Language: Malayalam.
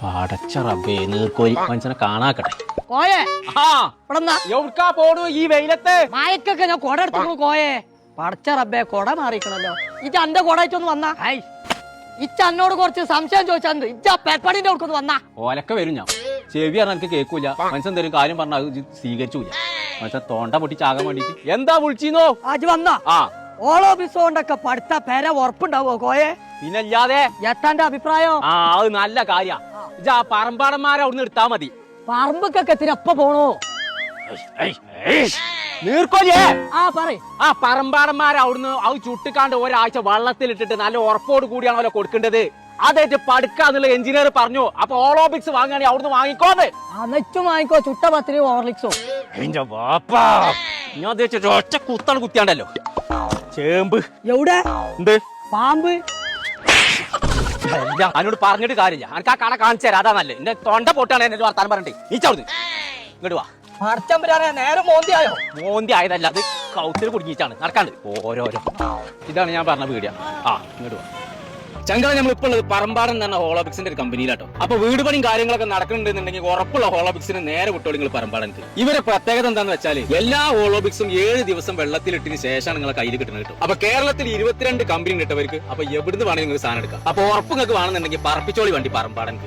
പടച്ച റബ്ബേ നീർക്കോലി മനുഷ്യനെ കാണാക്കട്ടെ. കോയെ ആ ഇവിടെന്നാ എവിടുക്കാ പോണു ഈ വെയിലത്ത്? മായക്കൊക്കെ ഞാൻ കൊട എടുത്തോളൂ കോയെ. പടച്ച റബ്ബേ കൊട മാറിക്കണല്ലോ. ഇജ്ജ എന്റെ കൊടയിട്ടൊന്ന് വന്നാ. ഇച്ച എന്നോട് കുറച്ച് സംശയം ചോദിച്ചാൽ ഇജ്ജ പെപ്പടിന്റെ അടുക്കൊന്ന് വന്നാ. ഓലക്ക വരും ഞാൻ. ചെവി പറഞ്ഞാൽ എനിക്ക് കേൾക്കൂല. മനുഷ്യൻ എന്തെങ്കിലും കാര്യം പറഞ്ഞാൽ അത് സ്വീകരിച്ചൂല. മനുഷ്യൻ തൊണ്ട പൊട്ടി ചാകാൻ വേണ്ടിട്ട് എന്താ വിളിച്ചീന്നോ? ആജ് വന്നാ. ആ ഓളോ ബിസോണ്ടൊക്കെ പഠിത്ത പേര ഉറപ്പുണ്ടാവോ കോയെ? പിന്നല്ലാതെ എത്താന്റെ അഭിപ്രായം? ആ അത് നല്ല കാര്യ. ഇജാ പറമ്പാടന്മാരെ അവിടുന്ന് എടുത്താ മതി. പറമ്പൊക്കെ എത്തിനപ്പ പോണോ? നീർക്കോലിയേ ആ പറയ്. ആ പറമ്പാടന്മാരെ അവിടുന്ന് അത് ചുട്ടിക്കാണ്ട് ഒരാഴ്ച വെള്ളത്തിലിട്ടിട്ട് നല്ല ഉറപ്പോട് കൂടിയാണ് അവരെ കൊടുക്കേണ്ടത്. അതായിട്ട് പടുക്കാന്നുള്ള എഞ്ചിനീയർ പറഞ്ഞു. അപ്പൊ ഓളോബിക്സ് വാങ്ങുകയാണെങ്കിൽ അവിടുന്ന് വാങ്ങിക്കോന്ന്. അനച്ചും വാങ്ങിക്കോ. ചുട്ട പത്തിരി ഓർലിക്സോ. ഞാൻ ഉദ്ദേശിച്ച ഒറ്റ കുത്താണ് കുത്തിയാണ്ടല്ലോ. ചേമ്പ് എവിടെ? എന്ത് പാമ്പ്? അതിനോട് പറഞ്ഞിട്ട് കാര്യമില്ല. എനിക്ക് ആ കട കാണിച്ചു തരാം. അതാ നല്ലത്. എന്റെ തൊണ്ട പൊട്ടാണ് എന്നെ വർത്താനം പറഞ്ഞിട്ട്. നീ ചവിടുന്ന് ഇങ്ങോട്ട് വാ. പടച്ചമ്പരാനെ നേരെ മോന്തിയായോ? മോന്തി ആയതല്ല, അത് കൗത്തിൽ കുടുങ്ങിയിട്ടാണ് നടക്കാണ്ട് ഓരോരോ. ഇതാണ് ഞാൻ പറഞ്ഞ വീഡിയോ. ആ ഇങ്ങോട്ട് വാ. ചങ്കള നമ്മളിപ്പോൾ ഉള്ളത് പറമ്പാടൻ എന്ന ഹോളോബിക്സിന്റെ ഒരു കമ്പനിയിലാട്ടോ. അപ്പൊ വീട് പണിയും കാര്യങ്ങളൊക്കെ നടക്കുന്നുണ്ടെന്നുണ്ടെങ്കിൽ ഉറപ്പുള്ള ഹോളോബിക്സിന് നേരെ വിട്ടോളി നിങ്ങൾ പറമ്പാടൻക്ക്. ഇവരെ പ്രത്യേകത എന്താന്ന് വെച്ചാൽ എല്ലാ ഹോളോബിക്സും 7 ദിവസം വെള്ളത്തിലിട്ടതിന് ശേഷമാണ് നിങ്ങളെ കയ്യിൽ കിട്ടുന്നത് കിട്ടും. അപ്പൊ കേരളത്തിൽ 22 കമ്പനി കിട്ടവർക്ക്. അപ്പൊ എവിടുന്ന് വേണമെങ്കിൽ നിങ്ങൾക്ക് സാധനം എടുക്കാം. അപ്പൊ ഉറപ്പ് നിങ്ങൾക്ക് വേണമെന്നുണ്ടെങ്കിൽ പറപ്പിച്ചോളി വണ്ടി പറമ്പാടൻക്ക്.